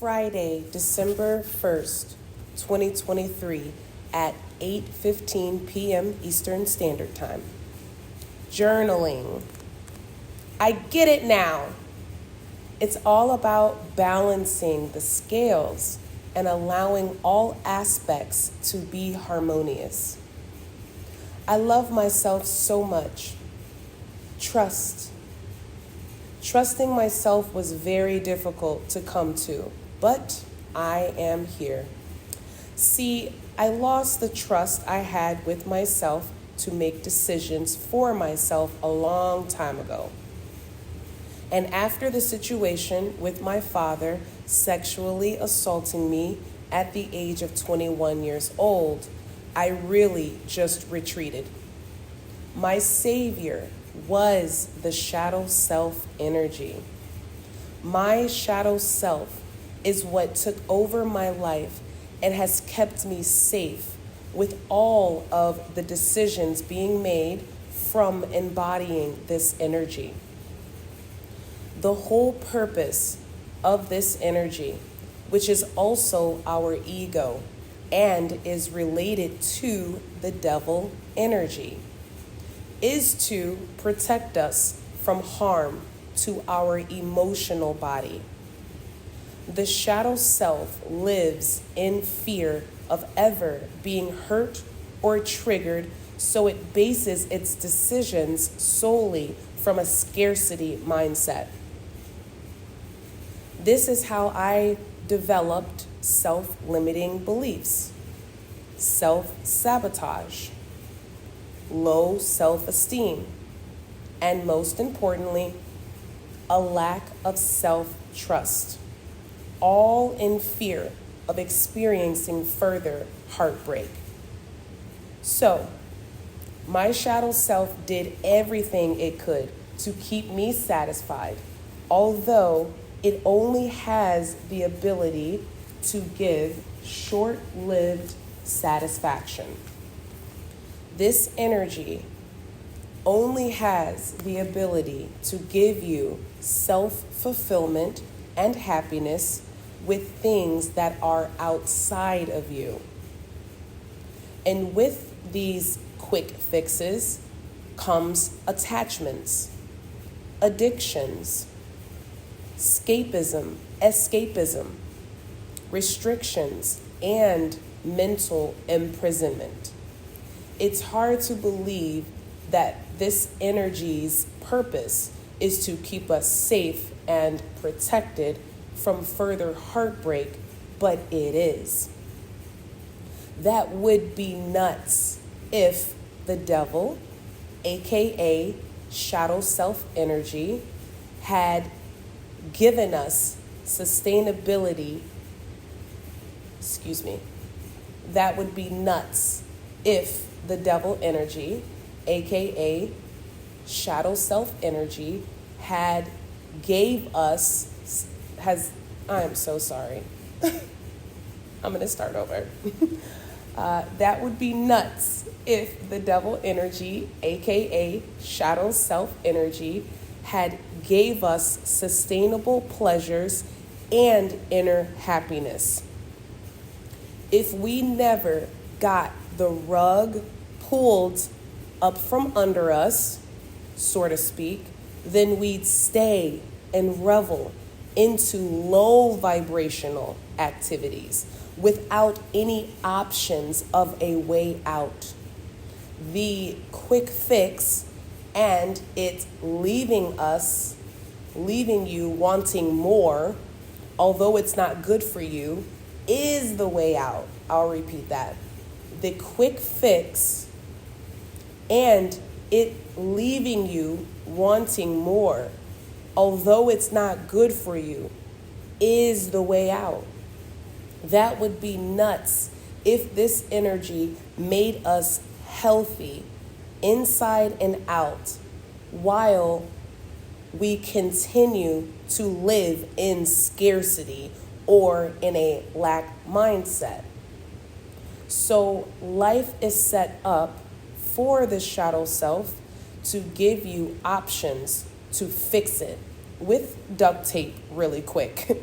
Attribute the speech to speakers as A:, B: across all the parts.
A: Friday, December 1st, 2023 at 8:15 p.m. Eastern Standard Time. Journaling. I get it now. It's all about balancing the scales and allowing all aspects to be harmonious. I love myself so much. Trusting myself was very difficult to come to, but I am here. See, I lost the trust I had with myself to make decisions for myself a long time ago. And after the situation with my father sexually assaulting me at the age of 21 years old, I really just retreated. My savior was the shadow self energy. My shadow self is what took over my life and has kept me safe with all of the decisions being made from embodying this energy. The whole purpose of this energy, which is also our ego and is related to the devil energy, is to protect us from harm to our emotional body. The shadow self lives in fear of ever being hurt or triggered, so it bases its decisions solely from a scarcity mindset. This is how I developed self-limiting beliefs, self-sabotage, low self-esteem, and most importantly, a lack of self-trust, all in fear of experiencing further heartbreak. So, my shadow self did everything it could to keep me satisfied, although it only has the ability to give short-lived satisfaction. This energy only has the ability to give you self-fulfillment and happiness with things that are outside of you. And with these quick fixes comes attachments, addictions, escapism, restrictions, and mental imprisonment. It's hard to believe that this energy's purpose is to keep us safe and protected from further heartbreak, but it is. That would be nuts if the devil, aka shadow self energy, had given us sustainability. That would be nuts if the devil energy, aka shadow self energy, I am so sorry. I'm gonna start over. That would be nuts if the devil energy, aka shadow self energy, had gave us sustainable pleasures and inner happiness. If we never got the rug pulled up from under us, so to speak, then we'd stay and revel into low vibrational activities without any options of a way out. The quick fix and it leaving you wanting more, although it's not good for you, is the way out. I'll repeat that. The quick fix and it leaving you wanting more, although it's not good for you, is the way out. That would be nuts if this energy made us healthy inside and out while we continue to live in scarcity or in a lack mindset. So life is set up for the shadow self to give you options to fix it with duct tape really quick.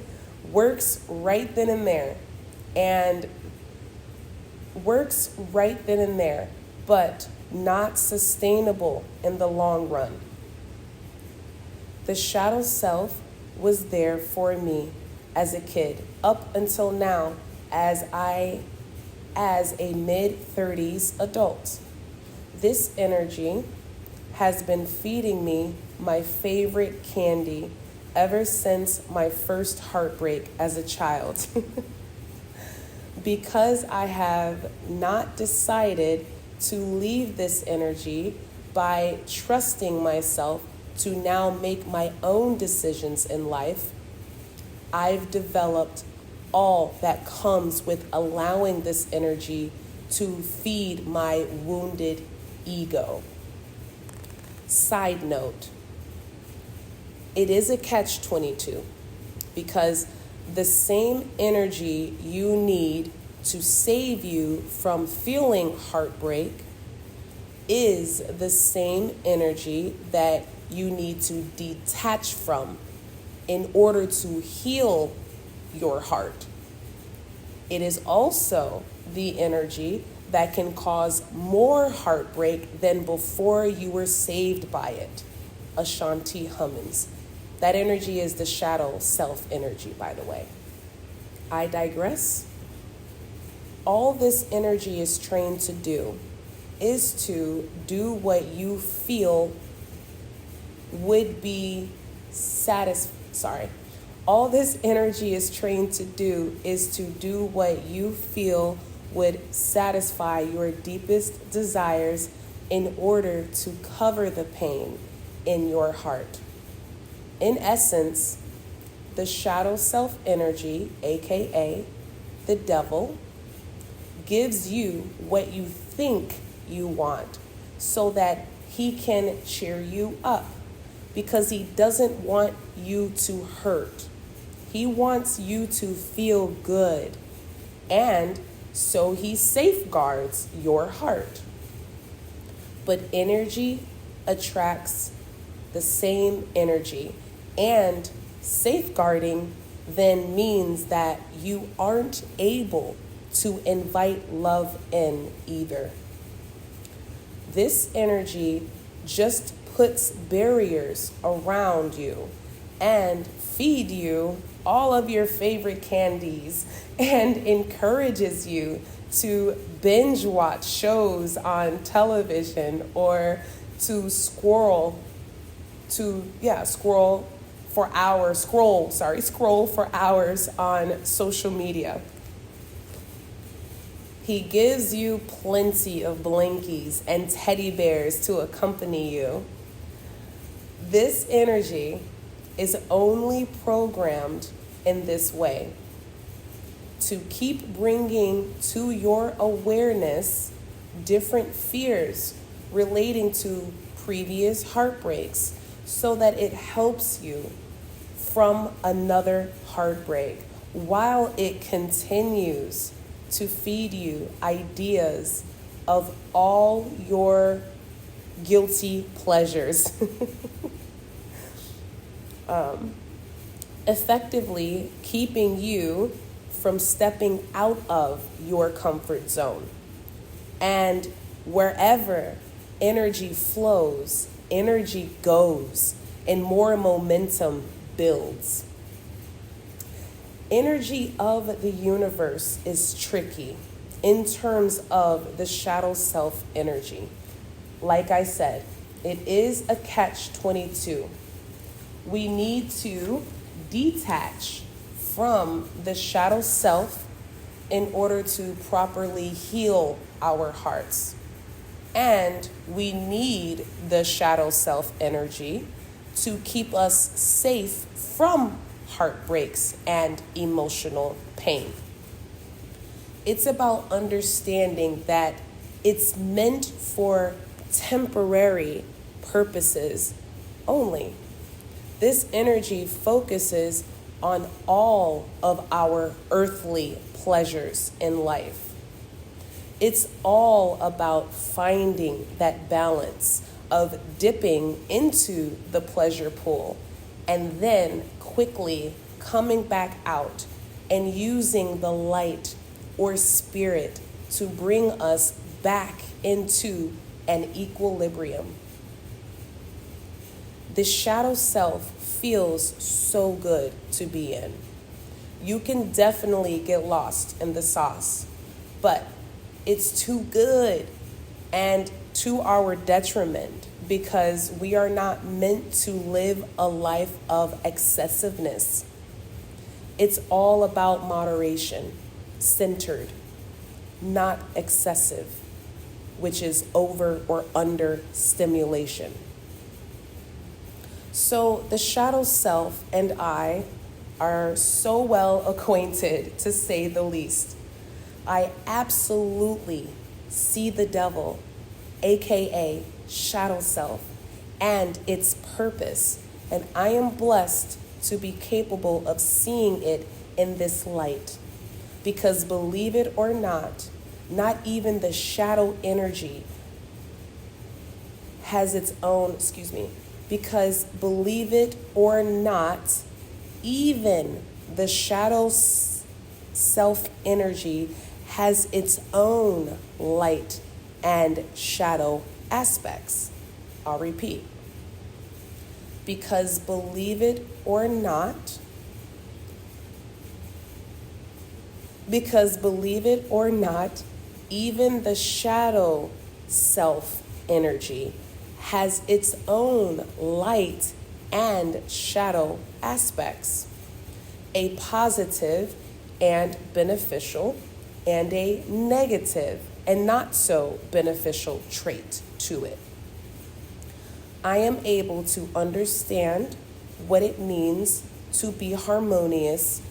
A: works right then and there, and works right then and there, but not sustainable in the long run. The shadow self was there for me as a kid, up until now as a mid-30s adult. This energy has been feeding me my favorite candy ever since my first heartbreak as a child. Because I have not decided to leave this energy by trusting myself to now make my own decisions in life, I've developed all that comes with allowing this energy to feed my wounded ego. Side note, it is a catch-22 because the same energy you need to save you from feeling heartbreak is the same energy that you need to detach from in order to heal your heart. It is also the energy that can cause more heartbreak than before you were saved by it. Ashanti Hummins. That energy is the shadow self energy, by the way. I digress. All this energy is trained to do is to do what you feel would be all this energy is trained to do is to do what you feel would satisfy your deepest desires in order to cover the pain in your heart. In essence, the shadow self energy, aka the devil, gives you what you think you want so that he can cheer you up, because he doesn't want you to hurt. He wants you to feel good, and so he safeguards your heart. But energy attracts the same energy, and safeguarding then means that you aren't able to invite love in either. This energy just puts barriers around you and feed you all of your favorite candies and encourages you to binge watch shows on television or to scroll for hours on social media. He gives you plenty of blinkies and teddy bears to accompany you. This energy is only programmed in this way to keep bringing to your awareness different fears relating to previous heartbreaks so that it helps you from another heartbreak while it continues to feed you ideas of all your guilty pleasures. Effectively keeping you from stepping out of your comfort zone. And wherever energy flows, energy goes, and more momentum builds. Energy of the universe is tricky in terms of the shadow self energy. Like I said, it is a catch-22. We need to detach from the shadow self in order to properly heal our hearts. And we need the shadow self energy to keep us safe from heartbreaks and emotional pain. It's about understanding that it's meant for temporary purposes only. This energy focuses on all of our earthly pleasures in life. It's all about finding that balance of dipping into the pleasure pool and then quickly coming back out and using the light or spirit to bring us back into an equilibrium. The shadow self feels so good to be in. You can definitely get lost in the sauce, but it's too good and to our detriment, because we are not meant to live a life of excessiveness. It's all about moderation, centered, not excessive, which is over or under stimulation. So the shadow self and I are so well acquainted, to say the least. I absolutely see the devil, aka shadow self, and its purpose, and I am blessed to be capable of seeing it in this light. Because believe it or not even the shadow energy has its own, because believe it or not, even the shadow self energy has its own light and shadow aspects. I'll repeat. Because believe it or not, even the shadow self energy has its own light and shadow aspects, a positive and beneficial, and a negative and not so beneficial trait to it. I am able to understand what it means to be harmonious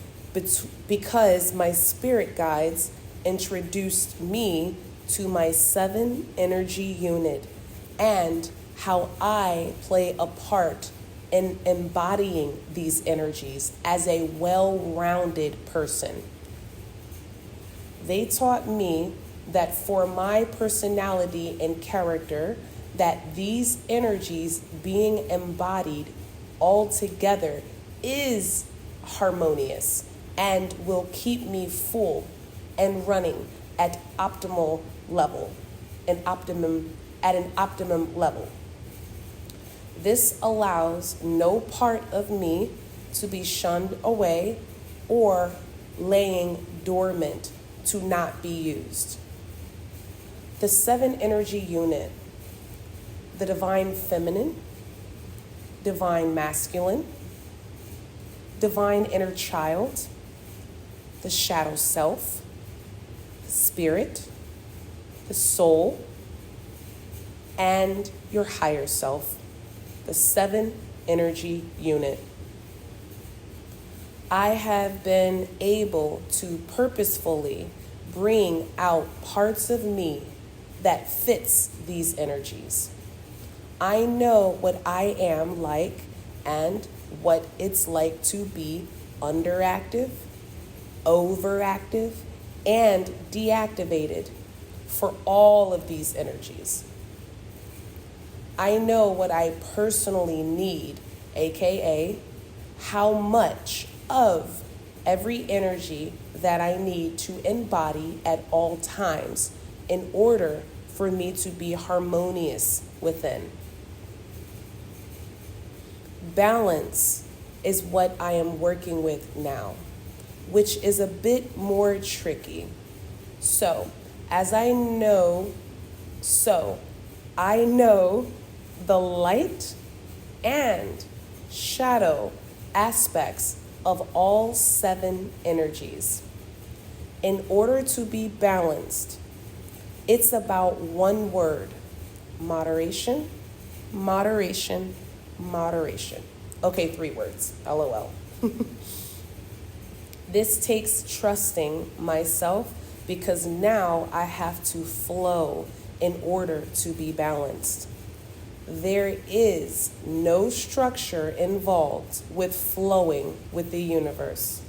A: because my spirit guides introduced me to my 7 energy unit and how I play a part in embodying these energies as a well-rounded person. They taught me that for my personality and character, that these energies being embodied all together is harmonious and will keep me full and running at optimal level, at an optimum level. This allows no part of me to be shunned away or laying dormant to not be used. The 7 energy unit, the divine feminine, divine masculine, divine inner child, the shadow self, the spirit, the soul, and your higher self, the 7 energy unit. I have been able to purposefully bring out parts of me that fits these energies. I know what I am like and what it's like to be underactive, overactive, and deactivated for all of these energies. I know what I personally need, aka how much of every energy that I need to embody at all times in order for me to be harmonious within. Balance is what I am working with now, which is a bit more tricky. I know the light and shadow aspects of all 7 energies. In order to be balanced, it's about one word: moderation, moderation, moderation. Okay, 3 words, LOL. This takes trusting myself, because now I have to flow in order to be balanced. There is no structure involved with flowing with the universe,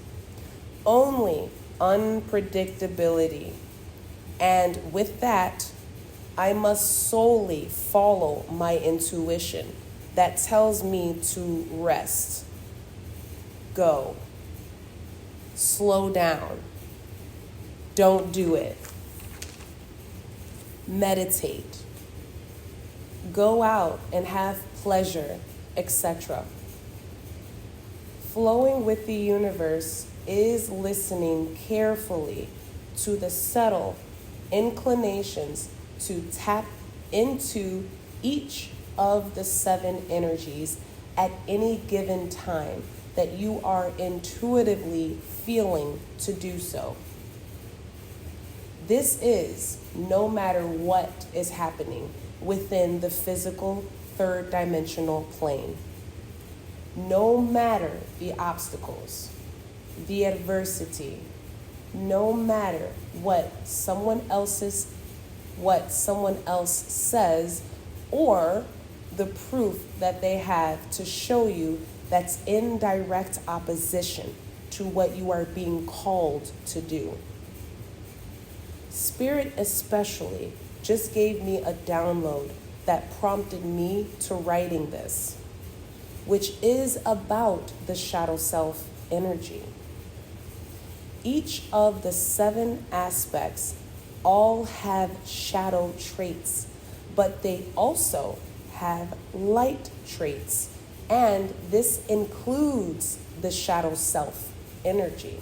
A: only unpredictability. And with that, I must solely follow my intuition that tells me to rest, go, Slow down. Don't do it. Meditate. Go out and have pleasure, etc. Flowing with the universe is listening carefully to the subtle inclinations to tap into each of the 7 energies at any given time that you are intuitively feeling to do so. This is no matter what is happening within the physical 3rd dimensional plane. No matter the obstacles, the adversity, no matter what someone else says, or the proof that they have to show you that's in direct opposition to what you are being called to do. Spirit especially just gave me a download that prompted me to writing this, which is about the shadow self energy. Each of the 7 aspects all have shadow traits, but they also have light traits, and this includes the shadow self energy.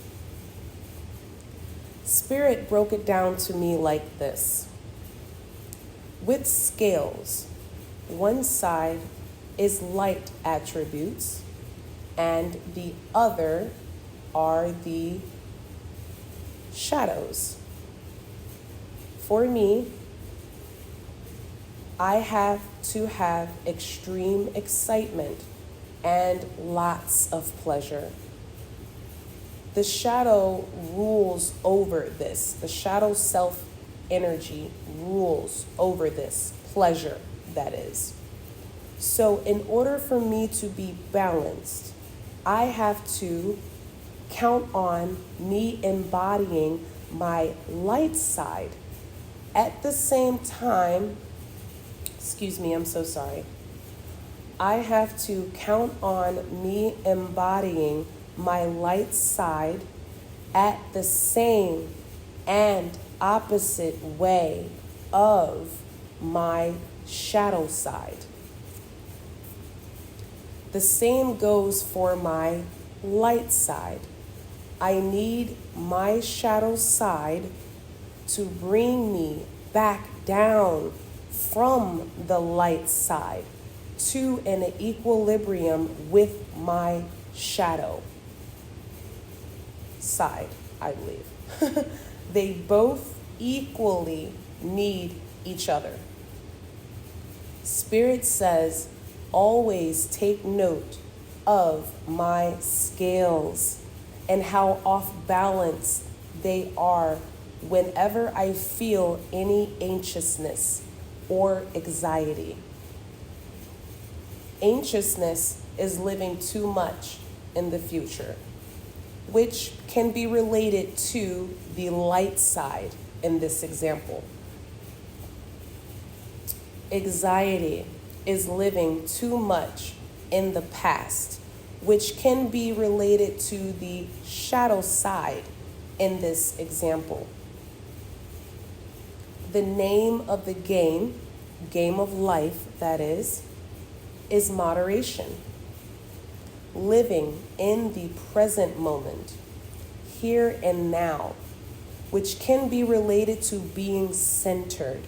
A: Spirit broke it down to me like this. With scales, one side is light attributes, and the other are the shadows. For me, I have to have extreme excitement and lots of pleasure. The shadow rules over this. The shadow self energy rules over this pleasure, that is. So in order for me to be balanced, I have to count on me embodying my light side. At the same time, I have to count on me embodying my light side at the same and opposite way of my shadow side. The same goes for my light side. I need my shadow side to bring me back down from the light side to an equilibrium with my shadow side, I believe. They both equally need each other. Spirit says, always take note of my scales and how off balance they are whenever I feel any anxiousness or anxiety. Anxiousness is living too much in the future, which can be related to the light side in this example. Anxiety is living too much in the past, which can be related to the shadow side in this example. The name of the game of life, that is moderation. Living in the present moment, here and now, which can be related to being centered,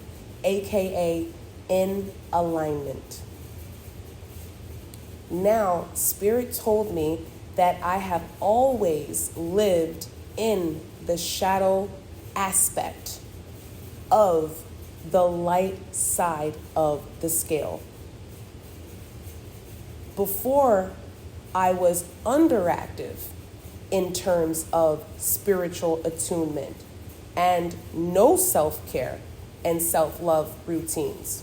A: aka in alignment. Now, Spirit told me that I have always lived in the shadow aspect of the light side of the scale. Before, I was underactive in terms of spiritual attunement and no self-care and self-love routines.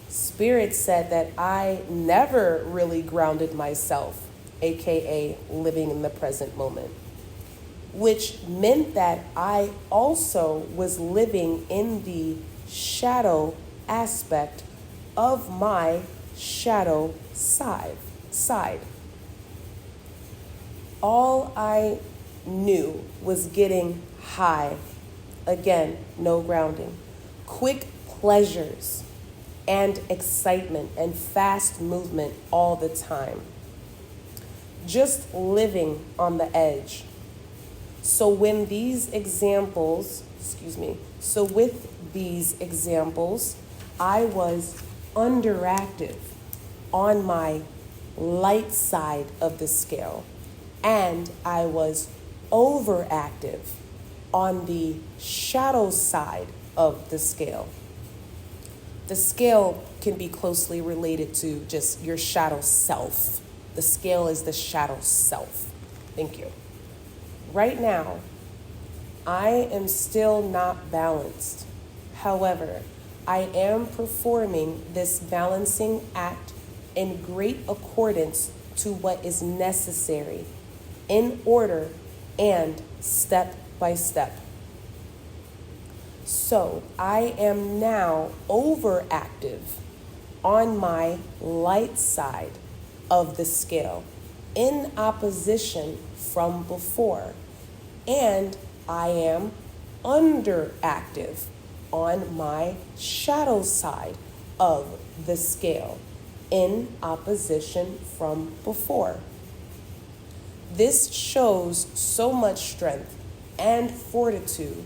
A: Spirit said that I never really grounded myself, aka living in the present moment, which meant that I also was living in the shadow aspect of my shadow side. All I new was getting high. Again, no grounding. Quick pleasures and excitement and fast movement all the time. Just living on the edge. So with these examples, I was underactive on my light side of the scale, and I was overactive on the shadow side of the scale. The scale can be closely related to just your shadow self. The scale is the shadow self. Thank you. Right now, I am still not balanced. However, I am performing this balancing act in great accordance to what is necessary, in order and step by step. So I am now overactive on my light side of the scale, in opposition from before, and I am underactive on my shadow side of the scale, in opposition from before. This shows so much strength and fortitude,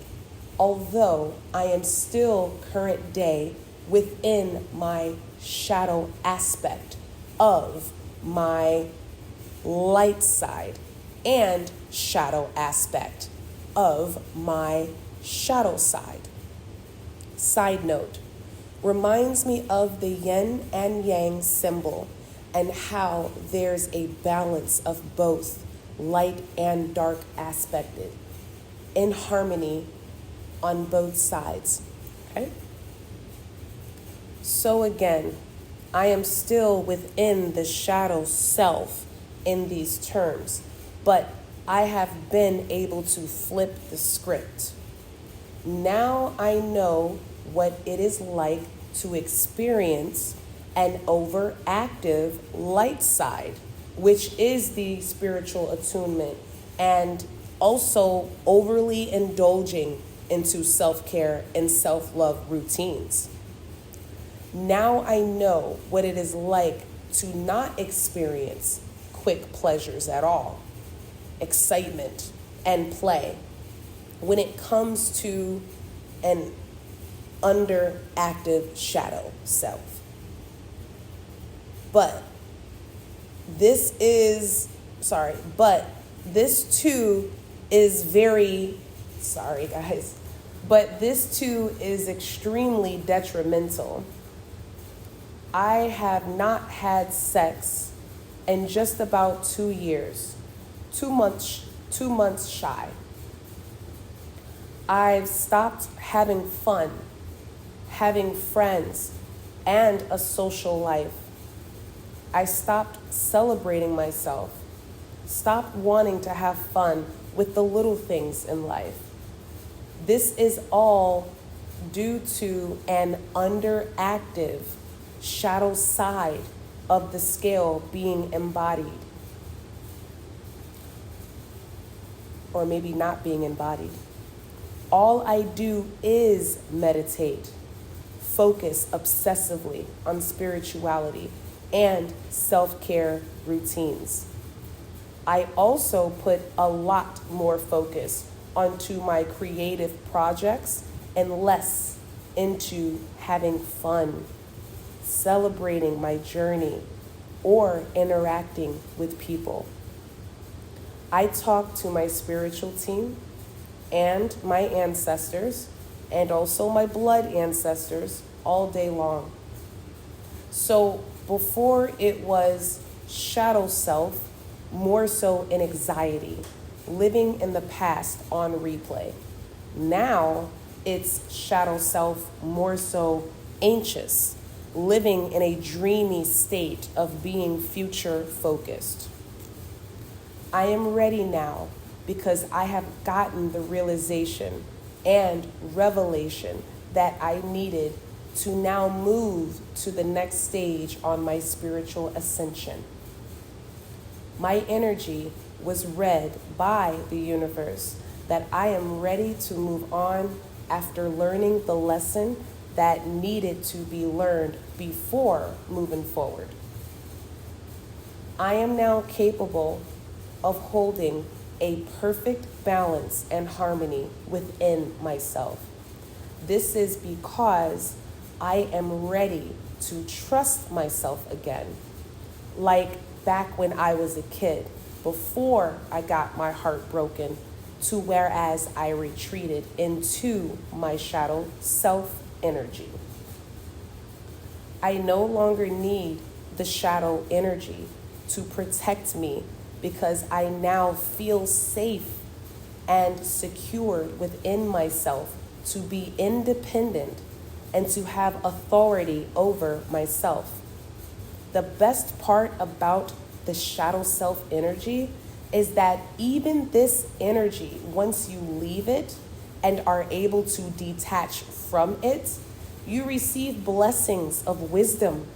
A: although I am still current day within my shadow aspect of my light side and shadow aspect of my shadow side. Side note, reminds me of the yin and yang symbol and how there's a balance of both light and dark aspected in harmony on both sides. Okay? So again, I am still within the shadow self in these terms, but I have been able to flip the script. Now I know what it is like to experience an overactive light side, which is the spiritual attunement, and also overly indulging into self-care and self-love routines. Now I know what it is like to not experience quick pleasures at all, excitement and play, when it comes to an underactive shadow self. But this too is extremely detrimental. I have not had sex in just about 2 years, 2 months shy. I've stopped having fun, having friends, and a social life. I stopped celebrating myself, stopped wanting to have fun with the little things in life. This is all due to an underactive shadow side of the scale being embodied, or maybe not being embodied. All I do is meditate, focus obsessively on spirituality and self-care routines. I also put a lot more focus onto my creative projects and less into having fun, celebrating my journey, or interacting with people. I talk to my spiritual team and my ancestors, and also my blood ancestors, all day long. So before it was shadow self, more so in anxiety, living in the past on replay. Now it's shadow self, more so anxious, living in a dreamy state of being future focused. I am ready now because I have gotten the realization and revelation that I needed to now move to the next stage on my spiritual ascension. My energy was read by the universe that I am ready to move on after learning the lesson that needed to be learned before moving forward. I am now capable of holding a perfect balance and harmony within myself. This is because I am ready to trust myself again, like back when I was a kid, before I got my heart broken, to whereas I retreated into my shadow self energy. I no longer need the shadow energy to protect me because I now feel safe and secured within myself to be independent and to have authority over myself. The best part about the shadow self energy is that even this energy, once you leave it and are able to detach from it, you receive blessings of wisdom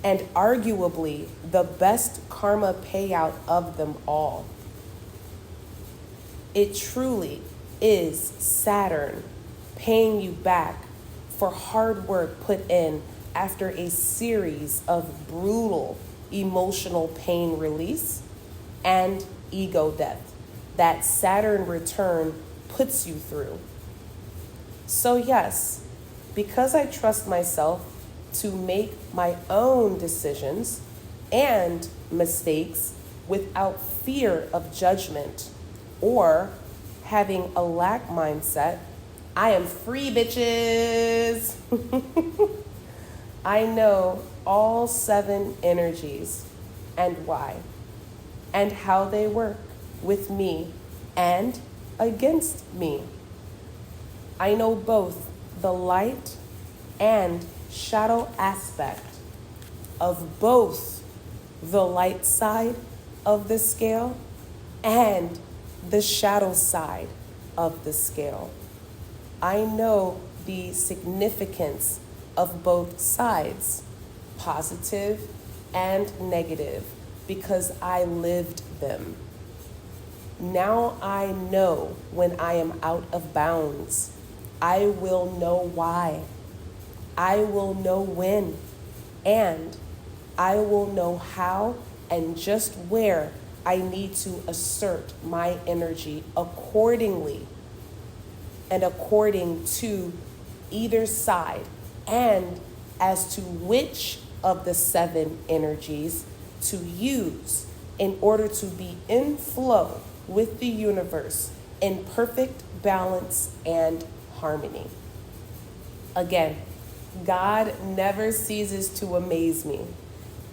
A: and arguably the best karma payout of them all. It truly is Saturn paying you back for hard work put in after a series of brutal emotional pain release and ego death that Saturn return puts you through. So yes, because I trust myself to make my own decisions and mistakes without fear of judgment or having a lack mindset, I am free, bitches. I know all 7 energies and why, and how they work with me and against me. I know both the light and shadow aspect of both the light side of the scale and the shadow side of the scale. I know the significance of both sides, positive and negative, because I lived them. Now I know when I am out of bounds. I will know why. I will know when. And I will know how and just where I need to assert my energy accordingly and according to either side, and as to which of the 7 energies to use in order to be in flow with the universe in perfect balance and harmony. Again, God never ceases to amaze me.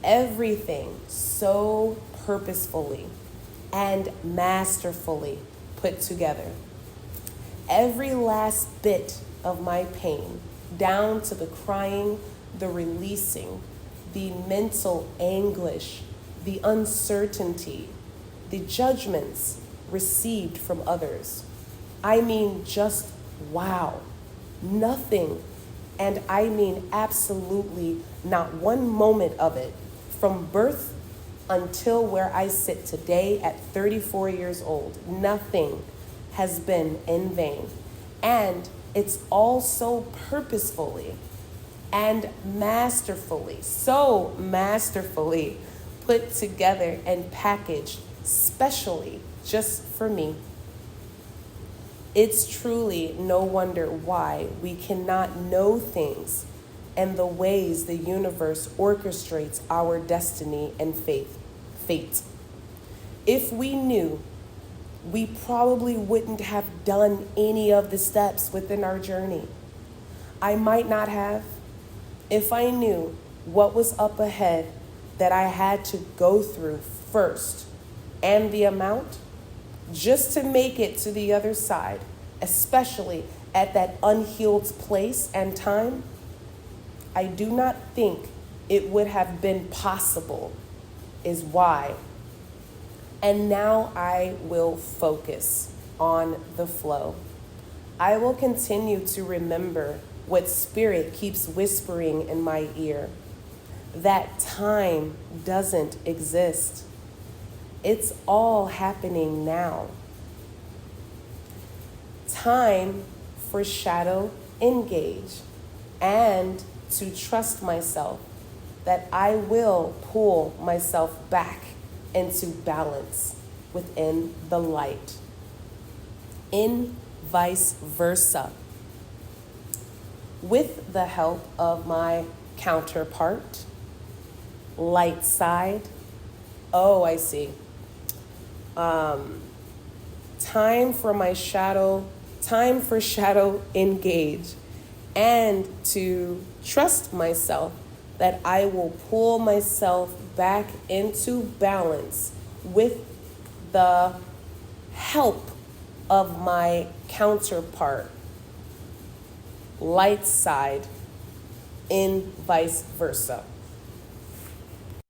A: Everything so purposefully and masterfully put together. Every last bit of my pain, down to the crying, the releasing, the mental anguish, the uncertainty, the judgments received from others. I mean, just wow. Nothing, and I mean absolutely not one moment of it, from birth until where I sit today at 34 years old, nothing has been in vain. And it's all so purposefully and masterfully, so masterfully put together and packaged specially just for me. It's truly no wonder why we cannot know things and the ways the universe orchestrates our destiny and fate. If we knew, we probably wouldn't have done any of the steps within our journey. I might not have. If I knew what was up ahead that I had to go through first and the amount just to make it to the other side, especially at that unhealed place and time, I do not think it would have been possible, is why. And now I will focus on the flow. I will continue to remember what Spirit keeps whispering in my ear, that time doesn't exist. It's all happening now. Time for shadow engage and to trust myself that I will pull myself back into balance within the light. In vice versa. With the help of my counterpart, light side. Oh, I see. Time for shadow engage and to trust myself that I will pull myself back into balance with the help of my counterpart, light side, in vice versa.